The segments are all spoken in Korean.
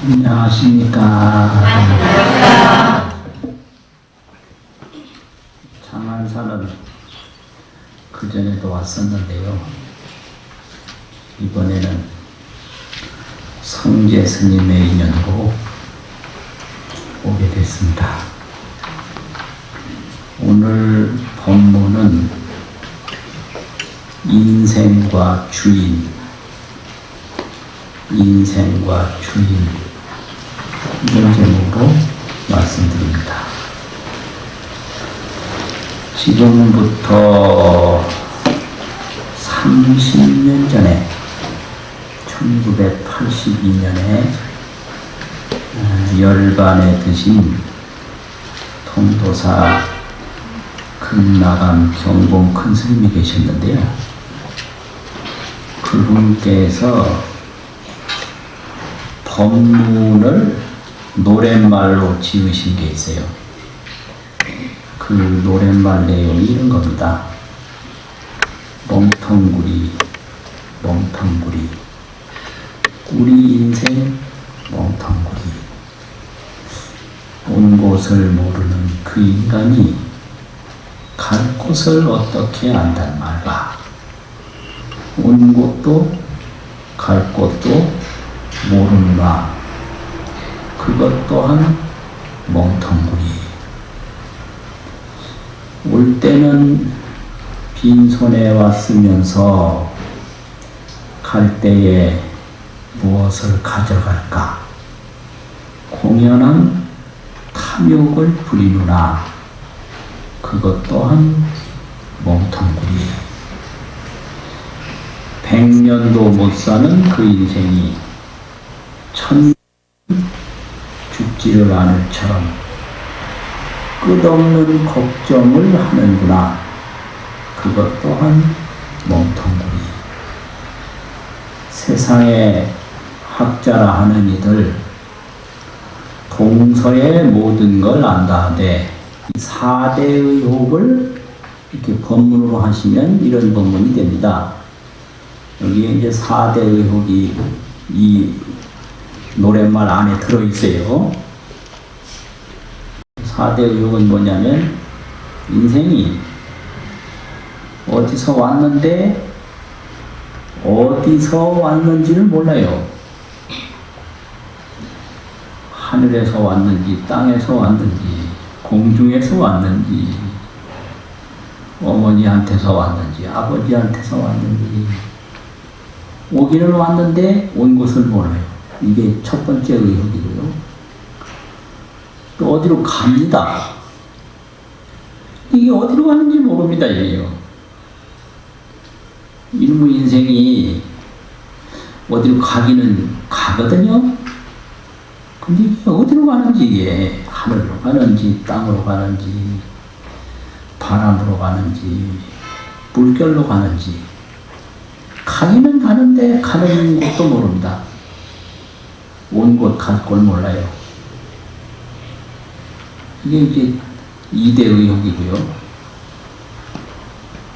안녕하십니까. 장안산은 그전에도 왔었는데요. 이번에는 성재 스님의 인연으로 오게 됐습니다. 오늘 법문은 인생과 주인, 이런 제목으로 말씀드립니다. 지금부터 30년 전에 1982년에 열반에 드신 통도사 금나감 경봉 큰 스님이 계셨는데요. 그분께서 법문을 노랫말로 지으신 게 있어요. 그 노랫말 내용이 이런 겁니다. 멍텅구리, 우리 인생 멍텅구리. 온 곳을 모르는 그 인간이 갈 곳을 어떻게 안단 말까? 온 곳도 갈 곳도 모르느라 그것 또한 멍텅구리. 올 때는 빈손에 왔으면서 갈 때에 무엇을 가져갈까? 공연한 탐욕을 부리느라 그것 또한 멍텅구리. 100년도 못 사는 그 인생이 1000년 죽지를 않을 처럼 끝없는 걱정을 하는구나. 그것 또한 멍텅구리. 세상에 학자라 하는 이들 동서의 모든 걸 안다 하되 4대 의혹을 이렇게 법문으로 하시면 이런 법문이 됩니다. 여기에 이제 4대 의혹이 이 노랫말 안에 들어있어요. 4대 의혹은 뭐냐면 인생이 어디서 왔는데 어디서 왔는지를 몰라요. 하늘에서 왔는지 땅에서 왔는지 공중에서 왔는지 어머니한테서 왔는지 아버지한테서 왔는지 오기는 왔는데 온 곳을 몰라요. 이게 첫 번째 의혹이고요. 또 어디로 갑니다. 이게 어디로 가는지 모릅니다. 이게요. 이놈의 인생이 어디로 가기는 가거든요. 근데 이게 어디로 가는지, 이게 하늘로 가는지 땅으로 가는지 바람으로 가는지 물결로 가는지 가기는 가는데 가는 곳도 모릅니다. 온 곳 갈 걸 몰라요. 이게 이제 2대 의혹이고요.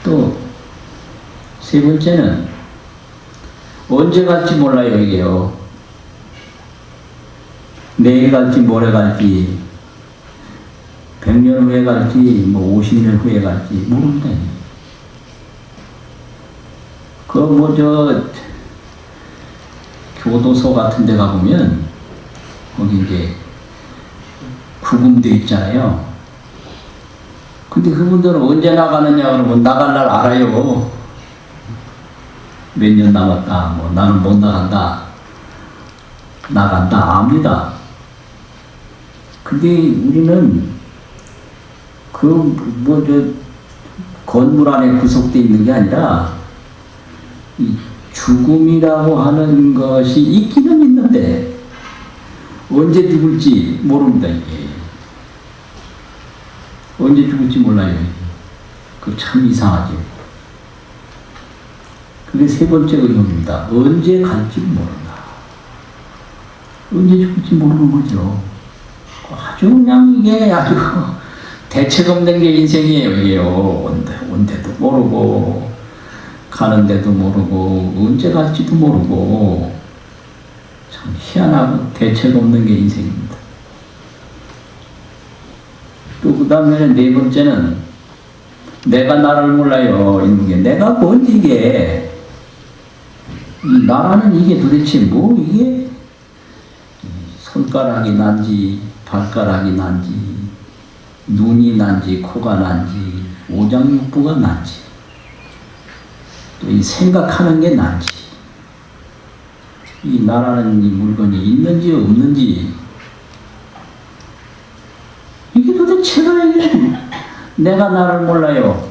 또 세 번째는 언제 갈지 몰라요. 이게요. 내일 갈지 모레 갈지 100년 후에 갈지 뭐 50년 후에 갈지 모릅니다. 교도소 같은 데 가보면 거기 이제 구금돼 있잖아요. 근데 그분들은 언제 나가느냐 그러면 나갈 날 알아요. 몇 년 남았다. 뭐 나는 못 나간다. 나간다. 압니다. 근데 우리는 건물 안에 구속되어 있는 게 아니라 이 죽음이라고 하는 것이 있기는 있는데 언제 죽을지 모릅니다. 이게 언제 죽을지 몰라요. 그 참 이상하죠. 그게 세 번째 의혹입니다. 언제 갈지 모른다. 언제 죽을지 모르는 거죠. 아주 그냥 이게 아주 대책 없는 게 인생이에요. 이게요. 온 데도 모르고 가는 데도 모르고 언제 갈지도 모르고 참 참 희한하고 대책 없는 게 인생입니다. 또 그 다음에 네 번째는 내가 나를 몰라요. 이런 게 내가 뭔지 이게 이 나라는 이게 도대체 뭐 이게 손가락이 난지 발가락이 난지 눈이 난지 코가 난지 오장육부가 난지 또 이 생각하는 게 난지 이 나라는 이 물건이 있는지 없는지 이게 도대체가 이게 내가 나를 몰라요.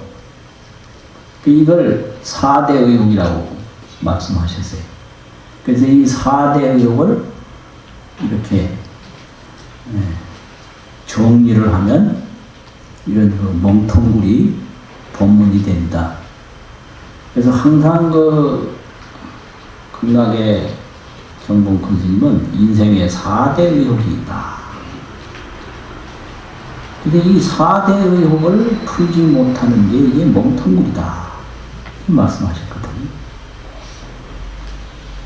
이걸 4대 의혹이라고 말씀하셨어요. 그래서 이 4대 의혹을 이렇게 정리를 하면 이런 그 멍텅구리 법문이 된다. 그래서 항상 그 극락의 정봉 큰 스님은 인생에 4대 의혹이 있다. 근데 이 4대 의혹을 풀지 못하는 게 이게 멍텅구리다. 이 말씀하셨거든요.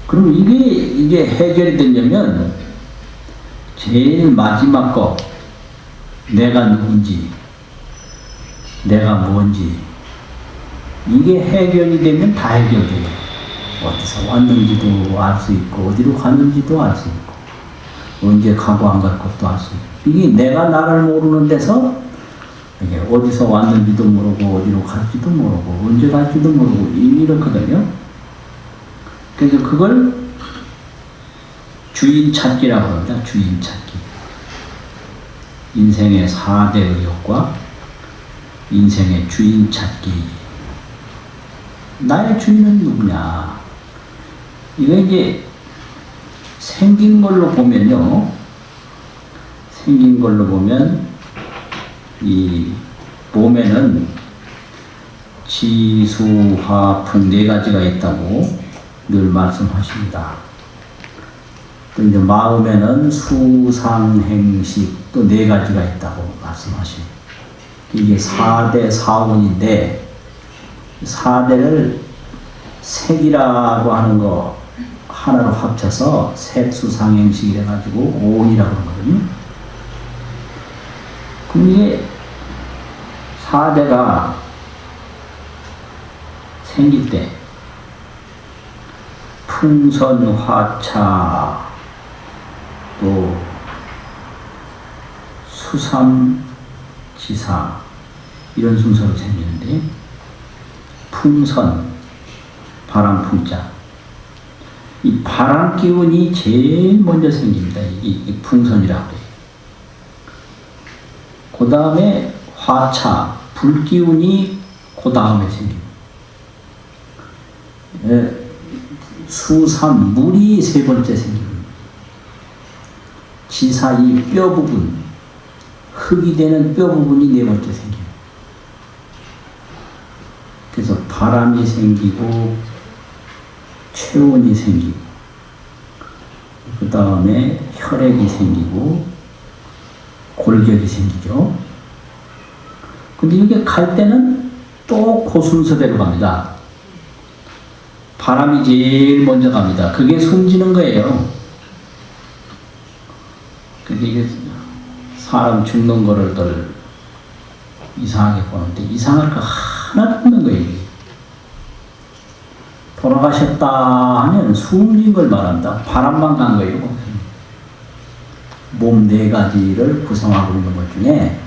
그럼 이게 해결이 되려면 제일 마지막 거 내가 누군지 내가 뭔지 이게 해결이 되면 다 해결돼요. 어디서 왔는지도 알 수 있고 어디로 갔는지도 알 수 있고 언제 가고 안 갈 것도 알 수 있고 이게 내가 나를 모르는 데서 이게 어디서 왔는지도 모르고 어디로 갈지도 모르고 언제 갈지도 모르고 이렇거든요. 그래서 그걸 주인 찾기라고 합니다. 주인 찾기. 인생의 4대 의혹과 인생의 주인 찾기. 나의 주인은 누구냐? 이거 이제 생긴 걸로 보면요. 생긴 걸로 보면 이 몸에는 지수, 화, 풍 4가지가 있다고 늘 말씀하십니다. 또 이제 마음에는 수, 상, 행식 또 4가지가 있다고 말씀하십니다. 이게 4대 사원인데 4대를 색이라고 하는 거 하나로 합쳐서 색수상행식이라 가지고 오온이라고 하거든요. 그럼 이게 4대가 생길 때 풍선, 화차, 또 수삼, 지사 이런 순서로 생기는데 풍선, 바람 풍자. 이 바람 기운이 제일 먼저 생깁니다. 이 풍선이라고 해요. 그 다음에 화차, 불 기운이 그 다음에 생깁니다. 수삼, 물이 3번째 생깁니다. 지사, 이 뼈 부분, 흙이 되는 뼈 부분이 4번째 생깁니다. 그래서 바람이 생기고 체온이 생기고 그 다음에 혈액이 생기고 골격이 생기죠. 근데 이게 갈 때는 또 그 순서대로 갑니다. 바람이 제일 먼저 갑니다. 그게 숨지는 거예요. 근데 이게 사람 죽는 거를 덜 이상하게 보는데 이상할 거 하나도 없는 거예요. 돌아가셨다 하면 숨진 걸 말한다. 바람만 간 거예요. 몸 4가지를 구성하고 있는 것 중에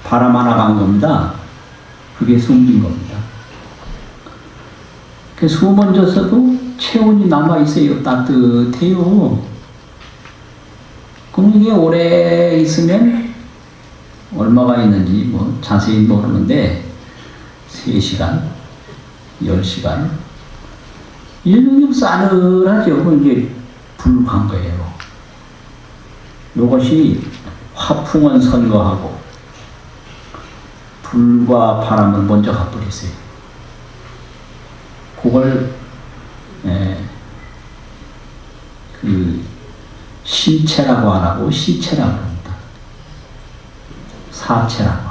바람 하나 간 겁니다. 그게 숨진 겁니다. 그 숨 얹었어도 체온이 남아있어요. 따뜻해요. 그럼 이게 오래 있으면 얼마가 있는지 뭐 자세히 모르는데 3시간, 10시간 이런 좀 싸늘하죠. 이게 불한 거예요. 이것이 화풍은 선거하고 불과 바람을 먼저 가버렸어요. 그걸 그 신체라고 안 하고 시체라고 합니다. 사체라고.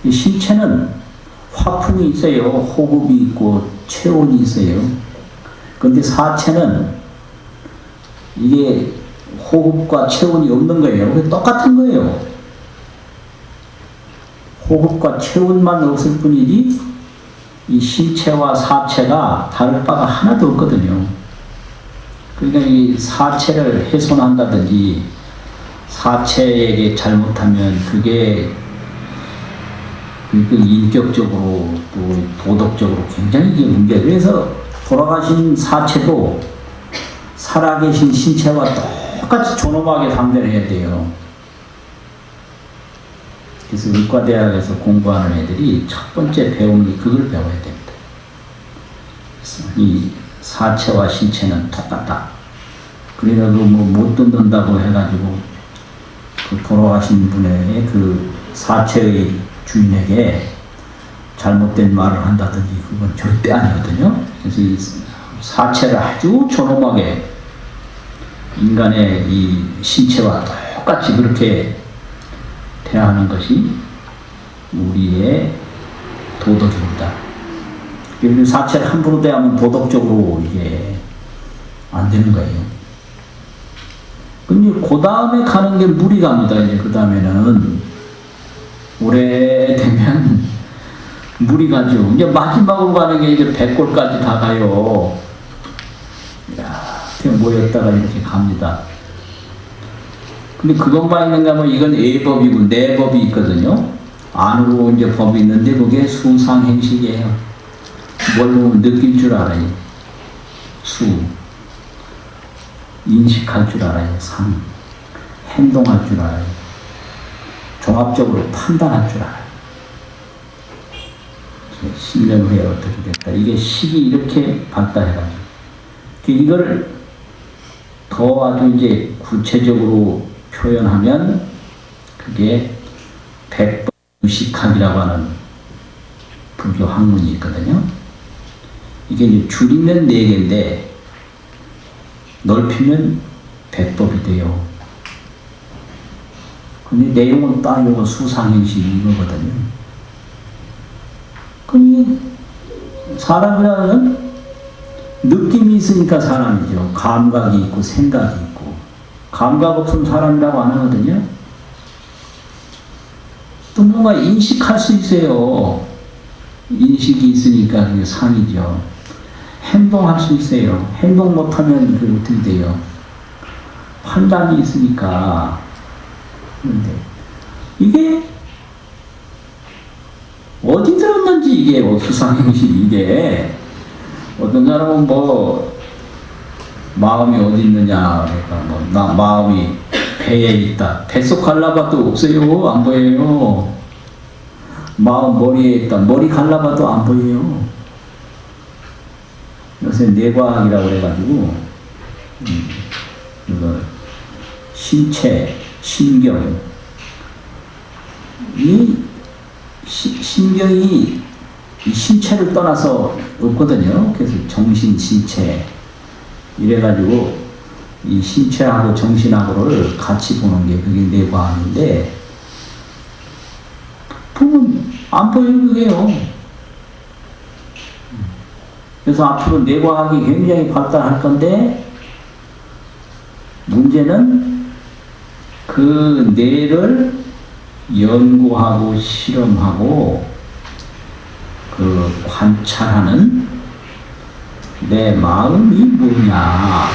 이 신체는 화풍이 있어요. 호흡이 있고 체온이 있어요. 근데 사체는 이게 호흡과 체온이 없는 거예요. 그게 똑같은 거예요. 호흡과 체온만 없을 뿐이지 이 신체와 사체가 다를 바가 하나도 없거든요. 그러니까 이 사체를 훼손한다든지 사체에게 잘못하면 그게 인격적으로 또 도덕적으로 굉장히 이게 문제예요. 그래서 돌아가신 사체도 살아계신 신체와 똑같이 존엄하게 상대를 해야 돼요. 그래서 의과대학에서 공부하는 애들이 첫 번째 배움이 그걸 배워야 됩니다. 그래서 이 사체와 신체는 똑같다. 그래서 못 듣는다고 해가지고 그 돌아가신 분의 그 사체의 주인에게 잘못된 말을 한다든지 그건 절대 아니거든요. 그래서 이 사체를 아주 존엄하게 인간의 이 신체와 똑같이 그렇게 대하는 것이 우리의 도덕입니다. 그래서 사체를 함부로 대하면 도덕적으로 이게 안 되는 거예요. 근데 그 다음에 가는 게 물이 갑니다. 이제 그 다음에는 오래되면 물이 가죠. 이제 마지막으로 가는 게 이제 백골까지 다 가요. 이렇게 모였다가 이렇게 갑니다. 근데 그것만 있는가 하면 이건 A법이고 내법이 있거든요. 안으로 이제 법이 있는데 그게 수상행식이에요. 뭘 보면 느낄 줄 알아요. 수. 인식할 줄 알아요. 상. 행동할 줄 알아요. 종합적으로 판단할 줄 알아요. 10년 후에 어떻게 됐다. 이게 식이 이렇게 발달해가지고. 이걸 더 아주 이제 구체적으로 표현하면 그게 백법의식학이라고 하는 불교 학문이 있거든요. 이게 이제 줄이면 4개인데 넓히면 백법이 돼요. 근데 내용은 딱 이거 수상행식 이거거든요. 그럼 사람이라는 느낌이 있으니까 사람이죠. 감각이 있고 생각이 있고. 감각 없으면 사람이라고 안 하거든요. 또 뭔가 인식할 수 있어요. 인식이 있으니까 그게 상이죠. 행동할 수 있어요. 행동 못하면 그게 어떻게 돼요? 판단이 있으니까. 그런데 이게 어디 들었는지 이게 수상행식 이게 어떤 사람은 마음이 어디 있느냐 그러니까 나 마음이 배에 있다. 뱃속 갈라봐도 없어요. 안 보여요. 마음 머리에 있다. 머리 갈라봐도 안 보여요. 요새 뇌과학이라고 그래가지고 이거 신체, 신경 이 신경이 이 신체를 떠나서 없거든요. 그래서 정신, 신체 이래가지고 이 신체하고 정신하고를 같이 보는 게 그게 뇌과학인데 보면 안 보여요 그게요. 그래서 앞으로 뇌과학이 굉장히 발달할 건데 문제는 그 뇌를 연구하고 실험하고 그 관찰하는 내 마음이 뭐냐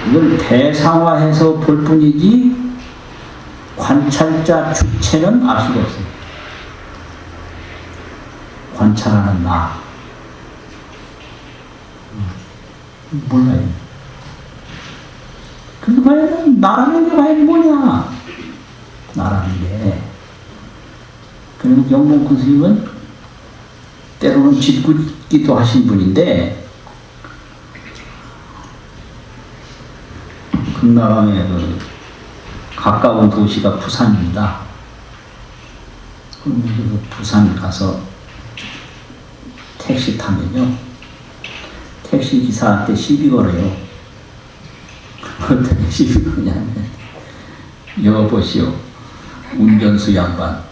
이걸 대상화해서 볼 뿐이지 관찰자 주체는 알 수가 없어요. 관찰하는 나 몰라요. 근데 과연 나라는 게 과연 뭐냐 나라는 게 그리고 영봉큰 스님은 때로는 짓궂기도 하신 분인데 금나강의 그 가까운 도시가 부산입니다. 그럼 그 부산 가서 택시 타면요 택시 기사한테 시비 걸어요. 어떻게 시비 거냐면 여보시오 운전수 양반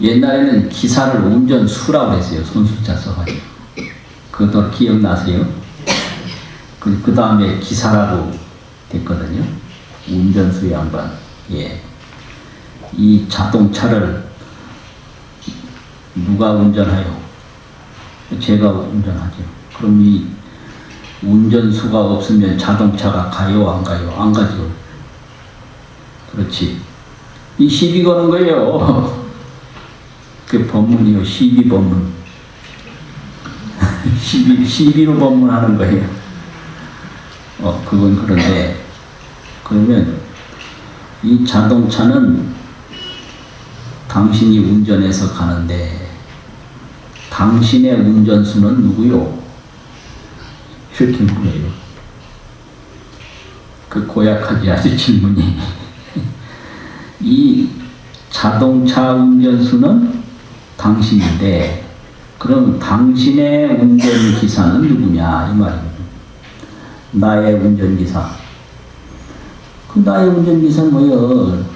옛날에는 기사를 운전수라고 했어요. 손수자 써가지고. 그것도 기억나세요? 그 다음에 기사라고 됐거든요. 운전수 양반. 예. 이 자동차를 누가 운전하요? 제가 운전하죠. 그럼 이 운전수가 없으면 자동차가 가요, 안 가요? 안 가죠. 그렇지. 이 시비 거는 거예요. 그 법문이요. 시비 법문. 시비로 법문하는 거예요. 그건 그런데, 그러면 이 자동차는 당신이 운전해서 가는데, 당신의 운전수는 누구요? 이렇게 물어요. 그 고약하지 아주 질문이. 이 자동차 운전수는 당신인데, 그럼 당신의 운전기사는 누구냐? 이 말이거든요. 나의 운전기사. 그 나의 운전기사는 뭐예요?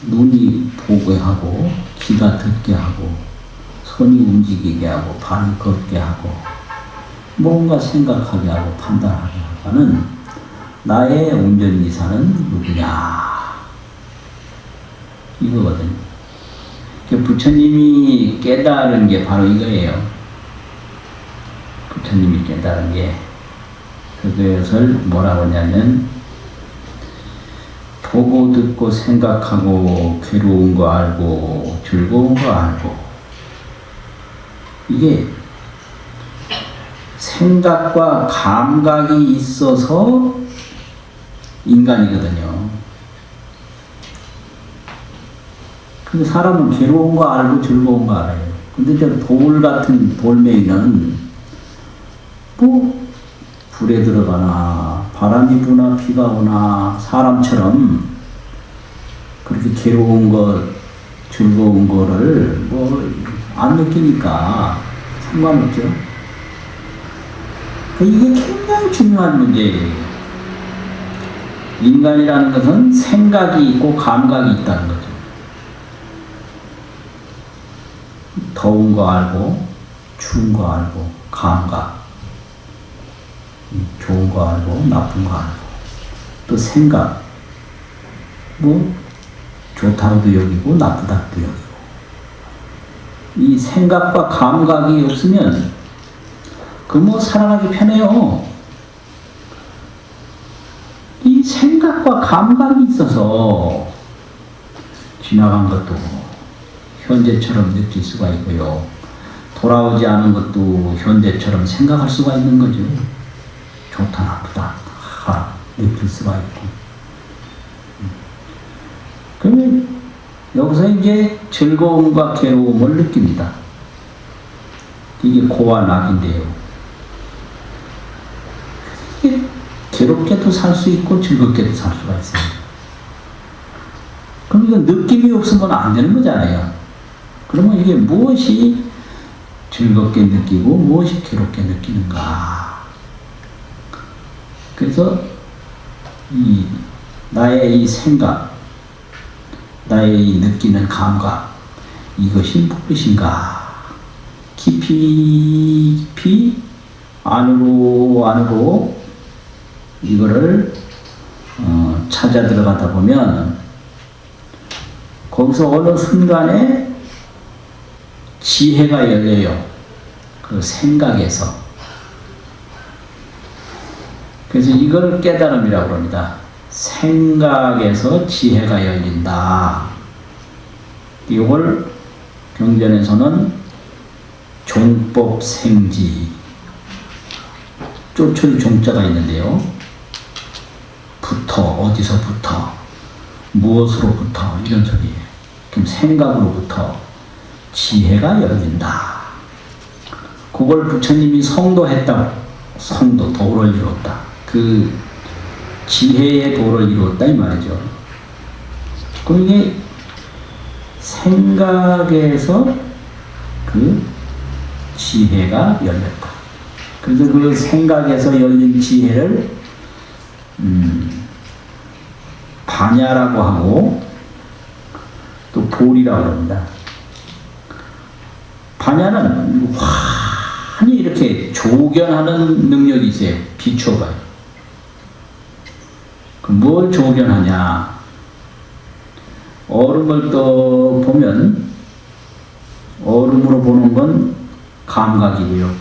눈이 보게 하고, 귀가 듣게 하고, 손이 움직이게 하고, 발이 걷게 하고, 뭔가 생각하게 하고, 판단하게 하는 나의 운전기사는 누구냐? 이거거든요. 부처님이 깨달은 게 바로 이거예요. 부처님이 깨달은 게 그것을 뭐라고 하냐면 보고 듣고 생각하고 괴로운 거 알고 즐거운 거 알고 이게 생각과 감각이 있어서 인간이거든요. 근데 사람은 괴로운 거 알고 즐거운 거 알아요. 근데 저 돌 같은 돌멩이는 뭐 불에 들어가나 바람이 부나 비가 오나 사람처럼 그렇게 괴로운 거 즐거운 거를 뭐 안 느끼니까 상관없죠. 이게 굉장히 중요한 문제예요. 인간이라는 것은 생각이 있고 감각이 있다는 거죠. 더운 거 알고, 추운 거 알고, 감각. 좋은 거 알고, 나쁜 거 알고. 또 생각. 뭐, 좋다고도 여기고, 나쁘다고도 여기고. 이 생각과 감각이 없으면, 그 뭐 살아가기 편해요. 이 생각과 감각이 있어서, 지나간 것도 현재처럼 느낄 수가 있고요. 돌아오지 않은 것도 현재처럼 생각할 수가 있는 거죠. 좋다, 나쁘다, 느낄 수가 있고. 그러면 여기서 이제 즐거움과 괴로움을 느낍니다. 이게 고와 낙인데요. 이게 괴롭게도 살 수 있고 즐겁게도 살 수가 있어요. 그럼 이거 느낌이 없으면 안 되는 거잖아요. 그러면 이게 무엇이 즐겁게 느끼고 무엇이 괴롭게 느끼는가. 그래서 나의 이 생각, 나의 이 느끼는 감각, 이것이 무엇인가. 깊이 안으로 이거를 찾아 들어가다 보면 거기서 어느 순간에 지혜가 열려요. 그 생각에서. 그래서 이걸 깨달음이라고 합니다. 생각에서 지혜가 열린다. 이걸 경전에서는 종법생지, 쫓을 종자가 있는데요. 어디서부터, 무엇으로부터, 이런 소리예요. 그럼 생각으로부터 지혜가 열린다. 그걸 부처님이 성도했다고. 성도, 도를 이루었다. 그 지혜의 도를 이루었다 이 말이죠. 그럼 이게 생각에서 그 지혜가 열렸다. 그래서 그 생각에서 열린 지혜를 반야라고 하고 또 볼이라고 합니다. 반야는 환히 이렇게 조견하는 능력이 있어요. 비춰봐요. 뭘 조견하냐? 얼음을 또 보면 얼음으로 보는 건 감각이고요.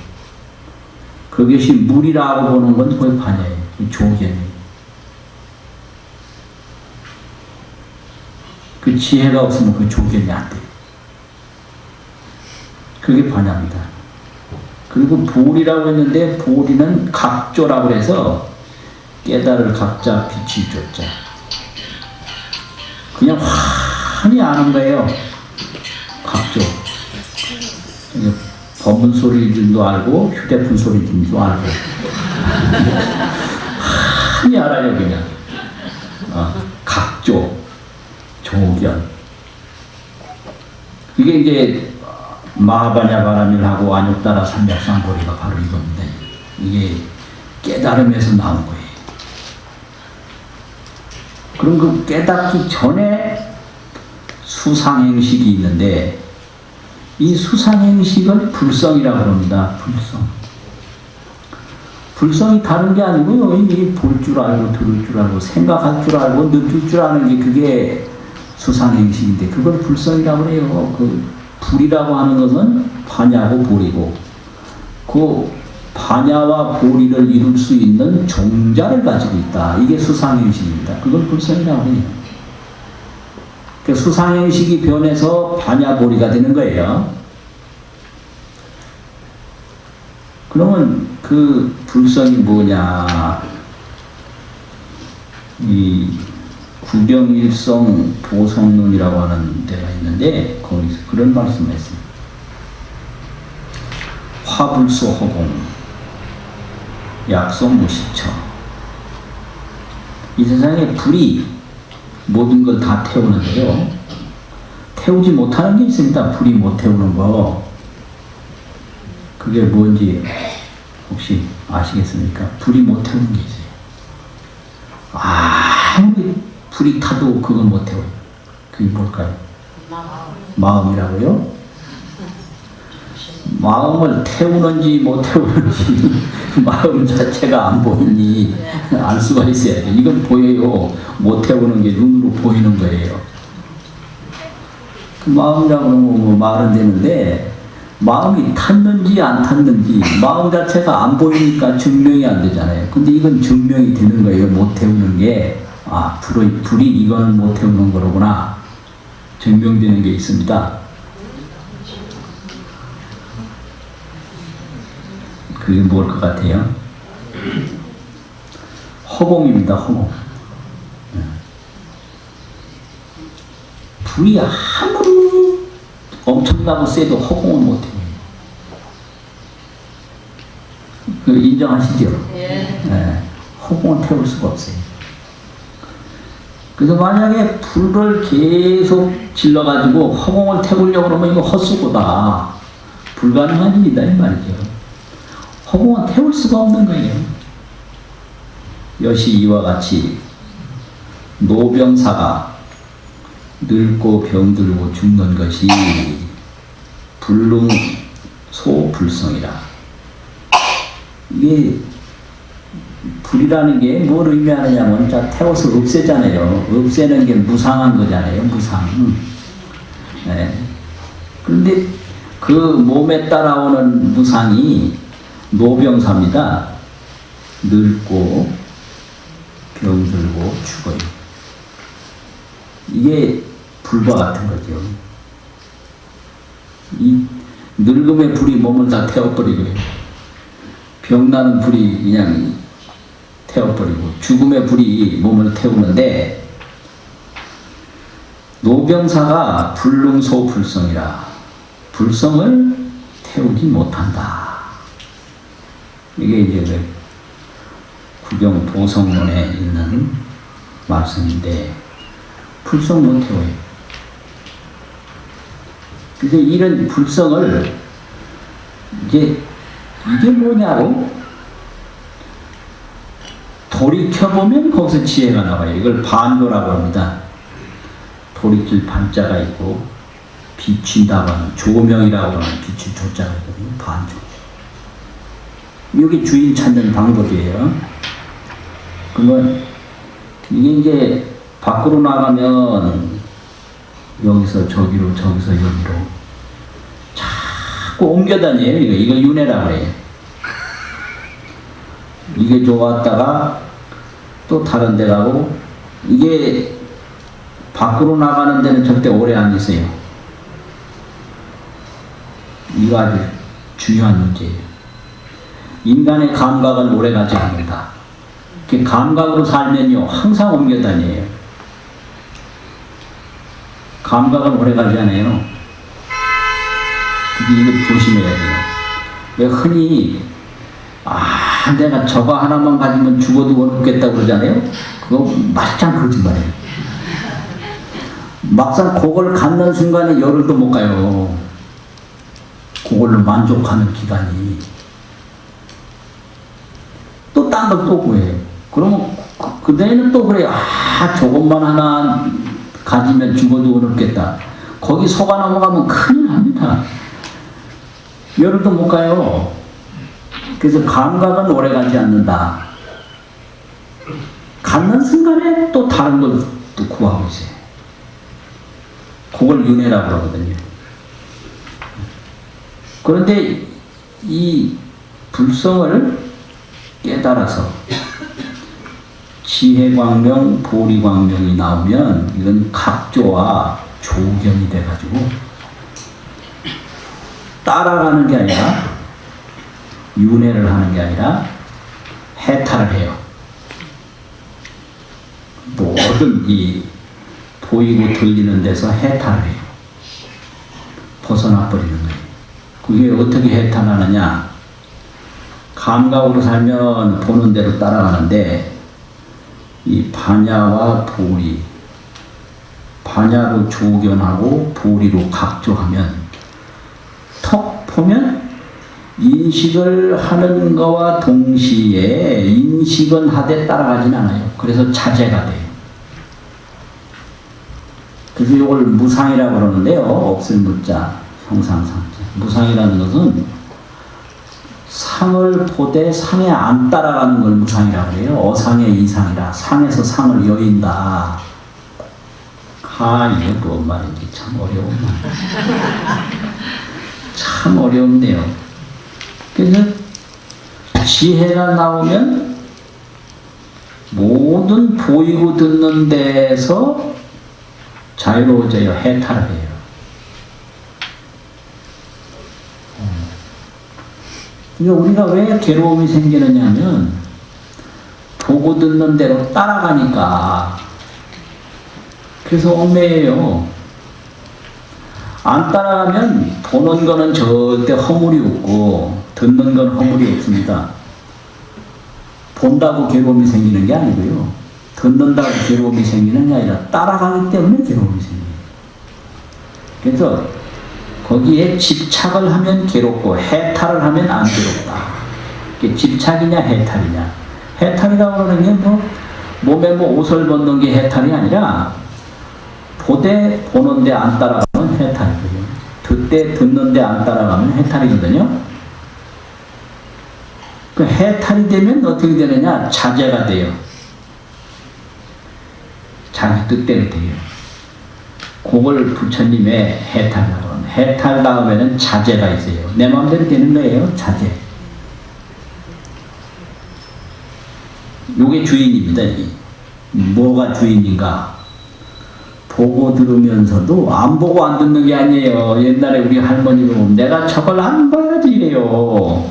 그것이 물이라고 보는 건 거의 반야예요. 조견이에요. 그 지혜가 없으면 그 조견이 안 돼요. 그게 반야입니다. 그리고 보리라고 했는데 보리는 각조라고 해서 깨달을 각자 빛이 조자. 그냥 환히 아는 거예요. 각조. 법문 소리들도 알고 휴대폰 소리들도 알고 환히 알아요 그냥. 각조, 조견. 이게 이제 마하바냐 바라밀하고 안욕따라 삼백상보리가 바로 이겁니다. 이게 깨달음에서 나온 거예요. 그럼 그 깨닫기 전에 수상행식이 있는데 이 수상행식을 불성이라고 합니다. 불성. 불성이 다른 게 아니고요. 이 볼 줄 알고 들을 줄 알고 생각할 줄 알고 느낄 줄 아는 게 그게 수상행식인데 그걸 불성이라고 해요. 그 불이라고 하는 것은 반야고 보리고 그 반야와 보리를 이룰 수 있는 종자를 가지고 있다. 이게 수상행식입니다. 그걸 불성이라고 해요. 그 수상행식이 변해서 반야보리가 되는 거예요. 그러면 그 불성이 뭐냐? 이 구경일성 보성론이라고 하는 데가 있는데 거기서 그런 말씀을 했습니다. 화불소 허공 약소 무시처. 이 세상에 불이 모든 걸 다 태우는데요. 태우지 못하는 게 있습니다. 불이 못 태우는 거. 그게 뭔지 혹시 아시겠습니까? 불이 못 태우는 게 있어요. 아무리 불이 타도 그건 못 태워요. 그게 뭘까요? 마음이라고요? 마음을 태우는지 못 태우는지 마음 자체가 안 보이니 알 수가 있어야 돼. 이건 보여요. 못 태우는 게 눈으로 보이는 거예요. 그 마음이라고 하면 뭐 말은 되는데 마음이 탔는지 안 탔는지 마음 자체가 안 보이니까 증명이 안 되잖아요. 근데 이건 증명이 되는 거예요. 못 태우는 게. 아, 불이 이거는 못 태우는 거로구나. 증명되는 게 있습니다. 그게 뭘 것 같아요? 허공입니다. 허공. 불이 아무리 엄청나고 세도 허공은 못 태워요. 그 인정하시죠? 네. 허공은 태울 수가 없어요. 그래서 만약에 불을 계속 질러가지고 허공을 태우려고 그러면 이거 헛수고다. 불가능한 일이다 이 말이죠. 허공은 태울 수가 없는 거예요. 여시 이와 같이 노병사가 늙고 병들고 죽는 것이 불능소불성이라. 이게 불이라는 게 뭘 의미하느냐면 자 태워서 없애잖아요. 없애는 게 무상한 거잖아요. 무상. 네. 그런데 그 몸에 따라오는 무상이 노병사입니다. 늙고 병들고 죽어요. 이게 불과 같은 거죠. 이 늙음의 불이 몸을 다 태워버리고요. 병나는 불이 그냥 태워버리고 죽음의 불이 몸을 태우는데 노병사가 불능소불성이라 불성을 태우지 못한다. 이게 이제 그 구경보성론에 있는 말씀인데 불성 못 태워요. 그래서 이런 불성을 이제 이게 뭐냐고 돌이켜보면 거기서 지혜가 나와요. 이걸 반조라고 합니다. 돌이킬 반자가 있고 비춘다고 하는 조명이라고 하는 빛을 조자가 있거든요. 반조. 이게 주인 찾는 방법이에요. 그러면 이게 이제 밖으로 나가면 여기서 저기로 저기서 여기로 자꾸 옮겨 다녀요. 이거 윤회라고 그래요. 이게 좋았다가 또 다른 데 가고, 이게 밖으로 나가는 데는 절대 오래 안 있어요. 이거 아주 중요한 문제예요. 인간의 감각은 오래 가지 않는다. 감각으로 살면요 항상 옮겨 다녀요. 감각은 오래 가지 않아요. 이거 조심해야 돼요. 왜 흔히 내가 저거 하나만 가지면 죽어도 못 죽겠다고 그러잖아요. 그거 말짱 거짓말이에요. 막상 그걸 갖는 순간에 열흘도 못 가요. 그걸로 만족하는 기간이. 또 딴 걸 또 구해요. 그러면 그때는 또 그래요. 저것만 하나 가지면 죽어도 못 죽겠다. 거기 속아 넘어가면 큰일 납니다. 열흘도 못 가요. 그래서 감각은 오래 가지 않는다. 갖는 순간에 또 다른 걸 또 구하고 있어요. 그걸 윤회라고 그러거든요. 그런데 이 불성을 깨달아서 지혜광명, 보리광명이 나오면 이건 각조와 조경이 돼가지고 따라가는 게 아니라 윤회를 하는 게 아니라 해탈을 해요. 모든 이 보이고 들리는 데서 해탈을 해요. 벗어나 버리는 거예요. 그게 어떻게 해탈하느냐? 감각으로 살면 보는 대로 따라가는데, 이 반야와 보리, 반야로 조견하고 보리로 각조하면 턱 보면 인식을 하는 거와 동시에 인식은 하되 따라가진 않아요. 그래서 자제가 돼요. 그래서 이걸 무상이라고 그러는데요. 없을 무자, 형상상자. 무상이라는 것은 상을 보되 상에 안 따라가는 걸 무상이라고 해요. 어상의 이상이라 상에서 상을 여인다. 이게 뭔 말인지 참 어려운 말. 참 어렵네요. 그래서 지혜가 나오면 모든 보이고 듣는 데에서 자유로워져요. 해탈을 해요. 그러니까 우리가 왜 괴로움이 생기느냐 하면 보고 듣는 대로 따라가니까. 그래서 얽매여요. 안 따라가면 보는 거는 절대 허물이 없고 듣는 건 허물이 없습니다. 본다고 괴로움이 생기는 게 아니고요. 듣는다고 괴로움이 생기는 게 아니라 따라가기 때문에 괴로움이 생겨요. 그래서 거기에 집착을 하면 괴롭고 해탈을 하면 안 괴롭다. 이게 집착이냐 해탈이냐. 해탈이라고 하는 게 몸에 옷을 벗는 게 해탈이 아니라 보되 보는데 안 따라가면 해탈이거든요. 듣되 듣는데 안 따라가면 해탈이거든요. 그 해탈이 되면 어떻게 되느냐? 자제가 돼요. 자기 뜻대로 돼요. 그걸 부처님의 해탈이라고 합니다. 해탈 다음에는 자제가 있어요. 내 마음대로 되는 거예요. 자제. 요게 주인입니다. 뭐가 주인인가? 보고 들으면서도 안 보고 안 듣는 게 아니에요. 옛날에 우리 할머니도 내가 저걸 안 봐야지 이래요.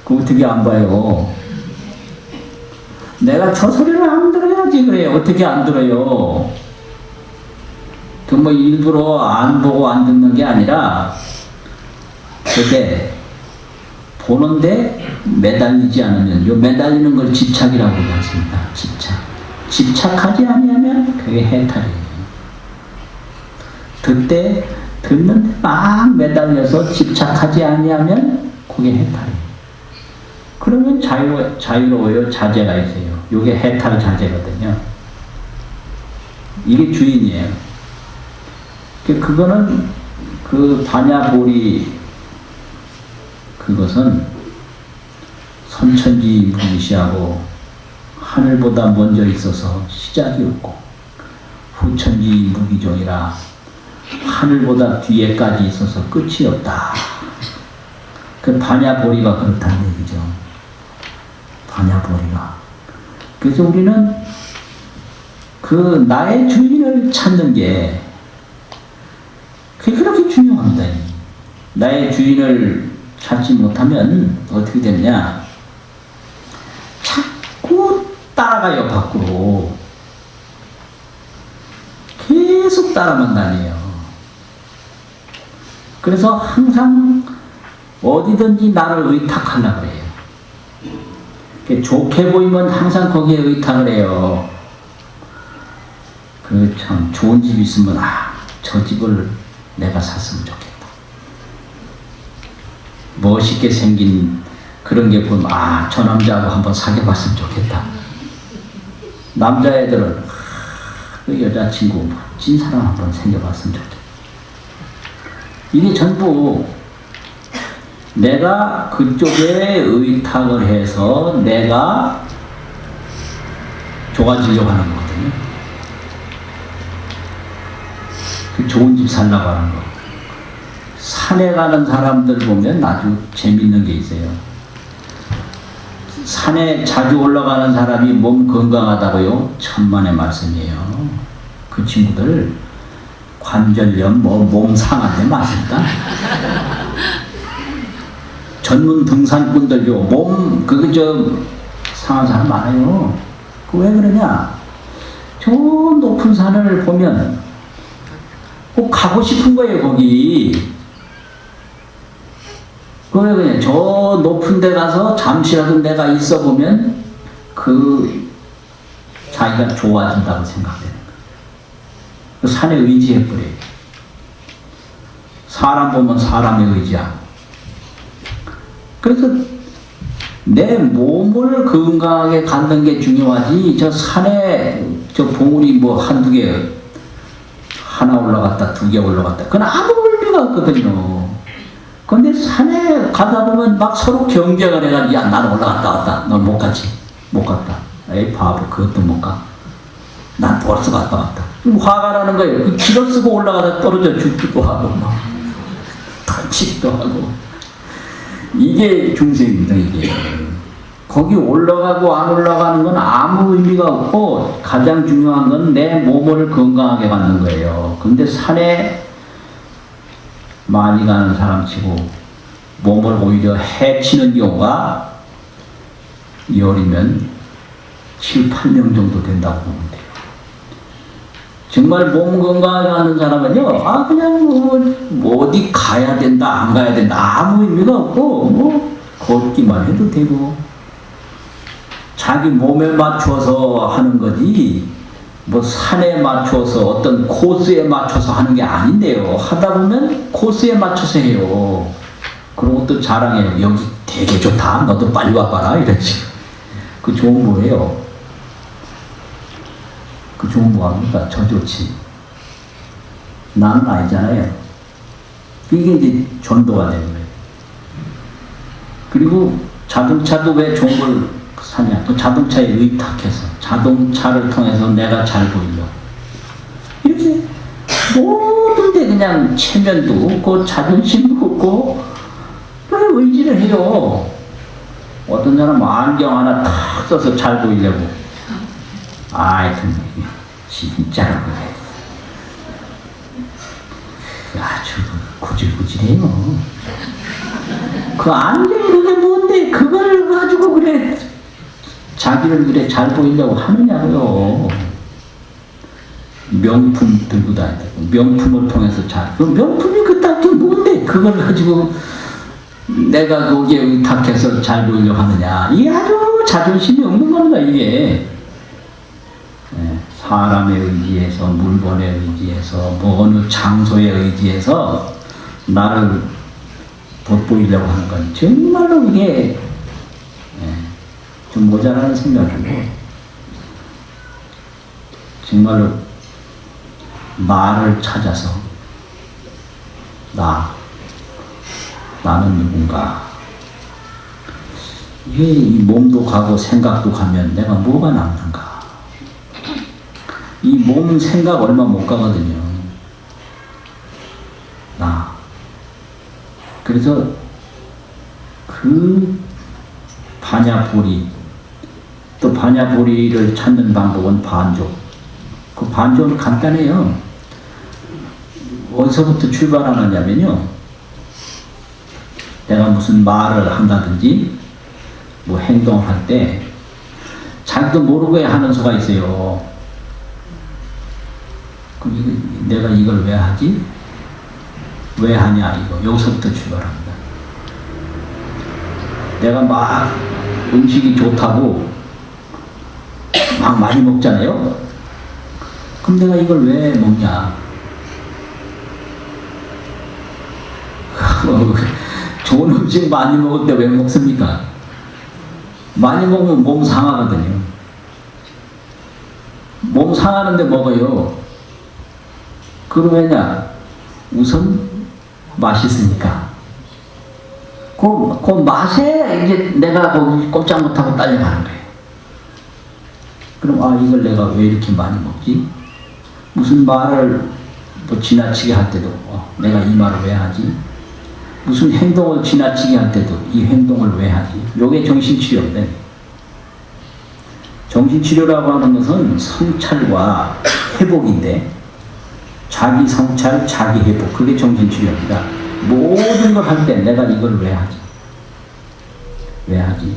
그 어떻게 안 봐요? 내가 저 소리를 안 들어야지 그래요. 어떻게 안 들어요? 그 일부러 안 보고 안 듣는 게 아니라 그게 보는데 매달리지 않으면, 요 매달리는 걸 집착이라고 하지 않습니다. 집착. 집착하지 아니하면 그게 해탈이에요. 그때 듣는데 막 매달려서 집착하지 아니하면 그게 해탈이에요. 그러면 자유로워요. 자제가 있어요. 이게 해탈 자제거든요. 이게 주인이에요. 그거는 그 반야보리 그것은 선천지 무시하고 하늘보다 먼저 있어서 시작이 없고 후천지 무기종이라 하늘보다 뒤에까지 있어서 끝이 없다. 그 반야보리가 그렇다는 얘기죠. 반야보리가. 그래서 우리는 그 나의 주인을 찾는 게 그게 그렇게 중요합니다. 나의 주인을 찾지 못하면 어떻게 되느냐? 자꾸 따라가요, 밖으로. 계속 따라만 다녀요. 그래서 항상 어디든지 나를 의탁하려고 그래요. 좋게 보이면 항상 거기에 의탁을 해요. 그 참 좋은 집 있으면 저 집을 내가 샀으면 좋겠다. 멋있게 생긴 그런 게 보면 저 남자하고 한번 사귀어봤으면 좋겠다. 남자애들은 그 여자친구 멋진 사람 한번 생겨봤으면 좋겠다. 이게 전부 내가 그쪽에 의탁을 해서 내가 좋아지려고 하는 거거든요. 그 좋은 집 살려고 하는 거. 산에 가는 사람들 보면 아주 재밌는 게 있어요. 산에 자주 올라가는 사람이 몸 건강하다고요? 천만의 말씀이에요. 그 친구들 관절염, 몸 상한데 맞습니다. 전문 등산꾼들요, 상한 사람 많아요. 그 왜 그러냐? 저 높은 산을 보면 꼭 가고 싶은 거예요, 거기. 왜 그냥 저 높은 데 가서 잠시라도 내가 있어 보면 자기가 좋아진다고 생각되는 거예요. 그 산에 의지해버려요. 사람 보면 사람에 의지하고. 그래서 내 몸을 건강하게 갖는 게 중요하지, 저 산에 저 봉우리 한두 개, 하나 올라갔다, 두 개 올라갔다. 그건 아무 의미가 없거든요. 근데 산에 가다 보면 막 서로 경쟁을 해가지고, 야, 나는 올라갔다 왔다. 넌 못 갔지? 못 갔다. 에이, 바보, 그것도 못 가. 난 벌써 갔다 왔다. 그럼 화가 나는 거예요. 그 기도 쓰고 올라가다 떨어져 죽기도 하고, 다치기도 하고. 이게 중생입니다, 이게. 거기 올라가고 안 올라가는 건 아무 의미가 없고, 가장 중요한 건 내 몸을 건강하게 갖는 거예요. 근데 산에 많이 가는 사람 치고 몸을 오히려 해치는 경우가 열이면 7, 8명 정도 된다고 보면 돼요. 정말 몸 건강하게 하는 사람은요, 그냥 어디 가야 된다, 안 가야 된다, 아무 의미가 없고, 걷기만 해도 되고, 자기 몸에 맞춰서 하는 거지, 산에 맞춰서 어떤 코스에 맞춰서 하는 게 아닌데요. 하다 보면 코스에 맞춰서 해요. 그리고 또 자랑해요. 여기 되게 좋다. 너도 빨리 와봐라. 이러지. 그 좋은 뭐예요? 그 좋은 뭐 합니까? 저 좋지. 나는 아니잖아요. 이게 이제 전도가 되는 거예요. 그리고 자동차도 왜 좋은 걸 사냐? 그 자동차에 의탁해서 자동차를 통해서 내가 잘 보이려고 이렇게 모든 데 그냥 체면도 없고 자존심도 없고 그런 의지를 해요. 어떤 사람은 안경 하나 탁 써서 잘 보이려고 하여튼 진짜라고 해. 아주 구질구질해요. 그 안경이 그게 뭔데 그걸 가지고 그래 자기를 그래 잘 보이려고 하느냐고요. 명품 들고 다닌다. 명품을 통해서 그 명품이 그딴 게 뭔데 그걸 가지고 내가 거기에 의탁해서 잘 보이려고 하느냐. 이게 아주 자존심이 없는 겁니다, 이게. 사람에 의지해서, 물건에 의지해서, 어느 장소에 의지해서 나를 돋보이려고 하는 건 정말로 이게 좀 모자라는 생각이고, 정말로 나를 찾아서 나는 누군가, 이게 이 몸도 가고 생각도 가면 내가 뭐가 남는가? 이 몸 생각 얼마 못 가거든요. 나. 그래서 그 반야보리, 또 반야보리를 찾는 방법은 반조. 그 반조는 간단해요. 어디서부터 출발하느냐면요. 내가 무슨 말을 한다든지 뭐 행동을 할 때 자기도 모르게 하는 수가 있어요. 그럼 내가 이걸 왜 하지? 왜 하냐 이거. 여기서부터 출발합니다. 내가 막 음식이 좋다고 막 많이 먹잖아요. 그럼 내가 이걸 왜 먹냐? 좋은 음식 많이 먹을 때 왜 먹습니까? 많이 먹으면 몸 상하거든요. 몸 상하는데 먹어요. 그럼 왜냐? 우선 맛있으니까. 그 맛에 이제 내가 거기 꼼짝 못하고 딸려가는 거예요. 그럼 아 이걸 내가 왜 이렇게 많이 먹지? 무슨 말을 뭐 지나치게 할 때도 내가 이 말을 왜 하지? 무슨 행동을 지나치게 할 때도 이 행동을 왜 하지? 요게 정신치료인데, 정신치료라고 하는 것은 성찰과 회복인데, 자기 성찰, 자기 회복, 그게 정신치료입니다. 모든 걸 할 때 내가 이걸 왜 하지? 왜 하지?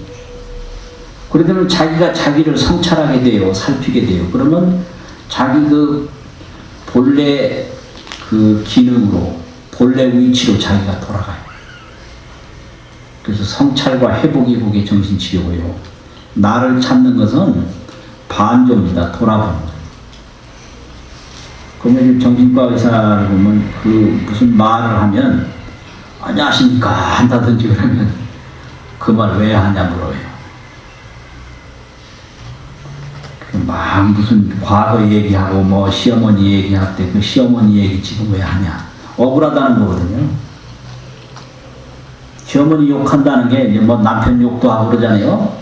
그러면 자기가 자기를 성찰하게 돼요. 살피게 돼요. 그러면 자기 그 본래 그 기능으로, 본래 위치로 자기가 돌아가요. 그래서 성찰과 회복이 그게 정신치료고요. 나를 찾는 것은 반조입니다. 돌아보는 거예요. 그러면 정신과 의사를 보면 그 무슨 말을 하면 안녕하십니까 한다든지 그러면 그 말 왜 하냐 물어요. 막 무슨 과거 얘기하고 뭐 시어머니 얘기할 때 그 시어머니 얘기 지금 왜 하냐? 억울하다는 거거든요. 시어머니 욕한다는 게 이제 뭐 남편 욕도 하고 그러잖아요.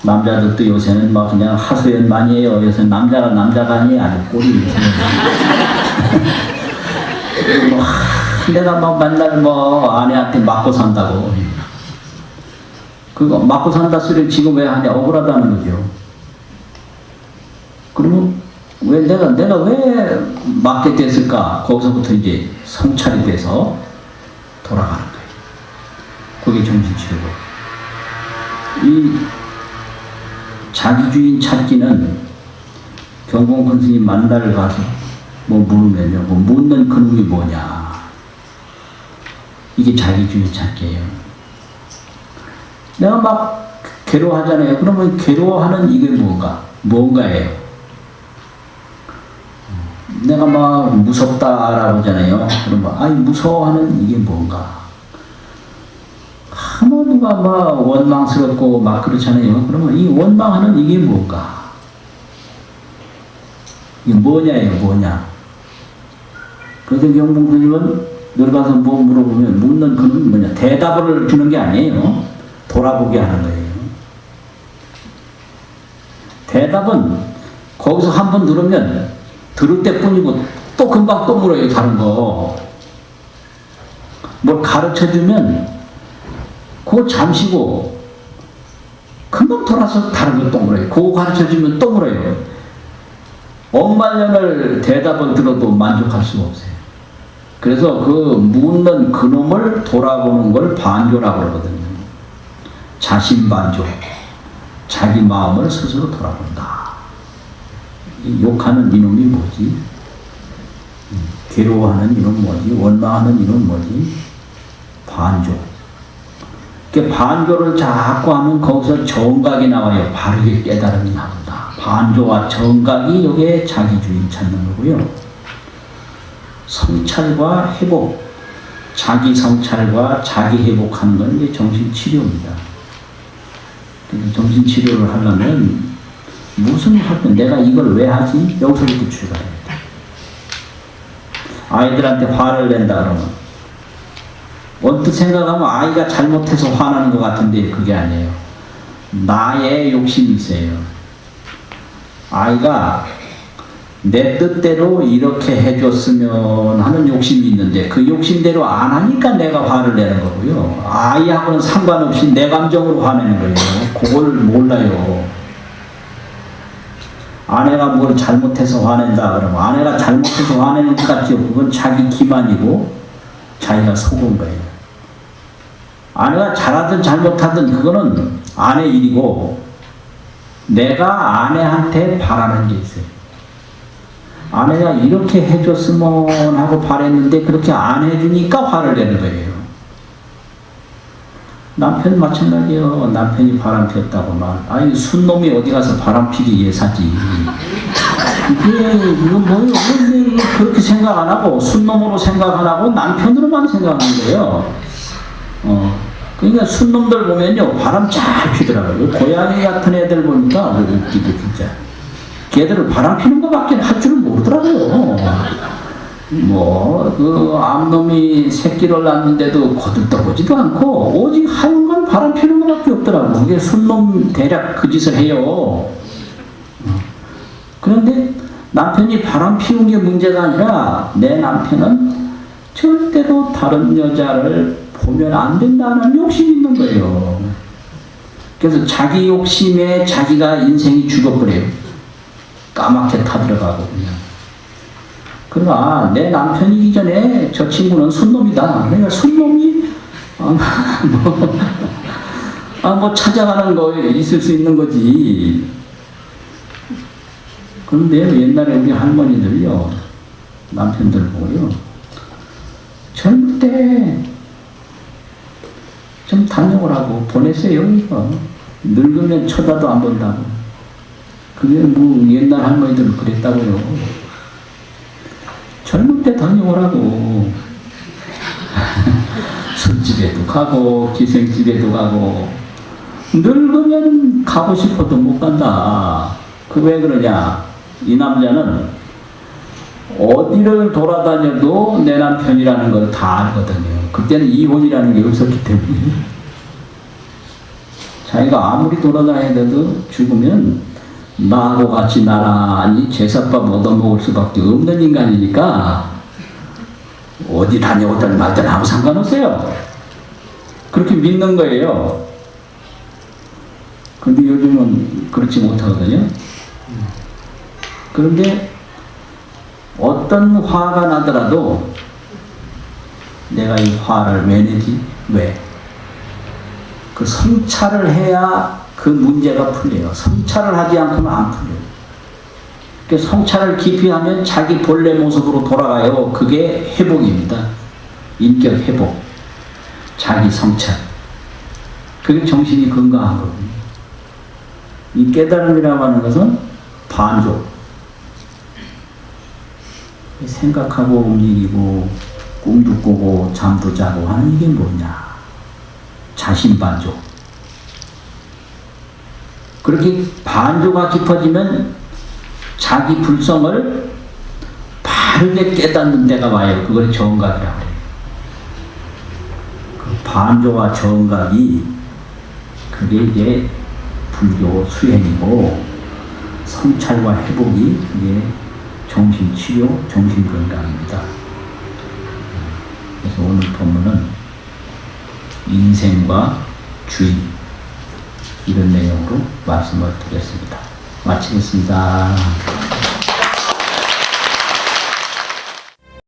남자들도 요새는 막 그냥 하소연 많이 해요. 요새 남자가 아니에요. 아주 꼴이 뭐, 내가 막 맨날 뭐 아내한테 맞고 산다고. 그거 맞고 산다 소리를 지금 왜 하냐? 억울하다는 거죠. 그러면 왜 내가 왜 맞게 됐을까? 거기서부터 이제 성찰이 돼서 돌아가는 거예요. 그게 정신치료고. 이 자기주인 찾기는 경공큰 스님 만날 가서 뭐 물으면요. 뭐 묻는 그놈이 뭐냐. 이게 자기주인 찾기예요. 내가 막 괴로워하잖아요. 그러면 괴로워하는 이게 뭔가예요. 내가 막 무섭다라고 하잖아요. 그러면 무서워하는 이게 뭔가. 누가 막 원망스럽고 막 그렇잖아요. 그러면 이 원망하는 이게 뭔가. 이게 뭐냐. 그래서 경봉스님은 늘 가서 뭐 물어보면 묻는 그는 뭐냐. 대답을 주는 게 아니에요. 돌아보게 하는 거예요. 대답은 거기서 한 번 들으면 들을 때뿐이고 또 금방 또 물어요. 다른 거. 뭘 가르쳐주면 그거 잠시고 금방 돌아서 다른 걸 또 물어요. 그거 가르쳐주면 또 물어요. 억만년을 대답을 들어도 만족할 수가 없어요. 그래서 그 묻는 그놈을 돌아보는 걸 반조라고 그러거든요. 자신반조. 자기 마음을 스스로 돌아본다. 욕하는 이놈이 뭐지? 괴로워하는 이놈 뭐지? 원망하는 이놈 뭐지? 반조. 반조를 자꾸 하면 거기서 정각이 나와요. 바르게 깨달음이 나온다. 반조와 정각이 여기에 자기주인 찾는 거고요. 성찰과 회복, 자기 성찰과 자기 회복하는 건 이게 정신치료입니다. 정신치료를 하려면 무슨 하든 내가 이걸 왜 하지? 여기서부터 출발해야 돼. 아이들한테 화를 낸다 그러면 언뜻 생각하면 아이가 잘못해서 화나는 것 같은데 그게 아니에요. 나의 욕심이 있어요. 아이가 내 뜻대로 이렇게 해줬으면 하는 욕심이 있는데 그 욕심대로 안 하니까 내가 화를 내는 거고요. 아이하고는 상관없이 내 감정으로 화내는 거예요. 그걸 몰라요. 아내가 뭘 잘못해서 화낸다 그러면 아내가 잘못해서 화내는 것 같죠. 그건 자기 기만이고 자기가 속은 거예요. 아내가 잘하든 잘못하든 그거는 아내 일이고 내가 아내한테 바라는 게 있어요. 아내가 이렇게 해줬으면 하고 바랬는데 그렇게 안 해주니까 화를 내는 거예요. 남편 마찬가지예요. 남편이 바람 피웠다고 말. 아니 순놈이 어디 가서 바람 피기 예사지. 이거 뭐예요? 그렇게 생각 안 하고 순놈으로 생각 안 하고 남편으로만 생각하는 거예요. 그러니까 순놈들 보면요 바람 잘 피더라고요. 고양이 같은 애들 보니까 웃기도 진짜. 걔들은 바람 피는 것밖에 할 줄은 모르더라고요. 그 암놈이 새끼를 낳는데도 거들떠보지도 않고 오직 하여간 바람 피는 것밖에 없더라고. 그게 순놈 대략 그 짓을 해요. 그런데 남편이 바람 피운 게 문제가 아니라 내 남편은 절대로 다른 여자를 보면 안 된다는 욕심이 있는 거예요. 그래서 자기 욕심에 자기가 인생이 죽어버려요. 까맣게 타들어가고 그냥. 그러나 내 남편이기 전에 저 친구는 순놈이다. 그러니까 순놈이 찾아가는 거에 있을 수 있는 거지. 그런데 옛날에 우리 할머니들요 남편들 보고요 젊을 때 좀 다녀오라고 보냈어요. 이거 늙으면 쳐다도 안 본다고. 그게 옛날 할머니들은 그랬다고요. 젊을 때 다녀오라고. 술집에도 가고 기생집에도 가고 늙으면 가고 싶어도 못 간다. 그 왜 그러냐. 이 남자는 어디를 돌아다녀도 내 남편이라는 걸 다 알거든요. 그때는 이혼이라는 게 없었기 때문에 자기가 아무리 돌아다녀도 죽으면 나하고 같이 나란히 제사밥 얻어먹을 수밖에 없는 인간이니까 어디 다녀오든 말든 아무 상관없어요. 그렇게 믿는 거예요. 근데 요즘은 그렇지 못하거든요. 그런데 어떤 화가 나더라도 내가 이 화를 왜 내지? 왜? 그 성찰을 해야 그 문제가 풀려요. 성찰을 하지 않고는 안 풀려요. 그 성찰을 깊이 하면 자기 본래 모습으로 돌아가요. 그게 회복입니다. 인격 회복. 자기 성찰. 그게 정신이 건강한 거거든요. 이 깨달음이라고 하는 것은 반조. 생각하고 움직이고 꿈도 꾸고 잠도 자고 하는 이게 뭐냐? 자신반조. 그렇게 반조가 깊어지면 자기 불성을 바르게 깨닫는 데가 와요. 그걸 정각이라고 해요. 그 반조와 정각이 그게 이제 불교 수행이고 성찰과 회복이 그게 정신치료, 정신건강입니다. 그래서 오늘 본문은 인생과 주의 이런 내용으로 말씀을 드렸습니다. 마치겠습니다.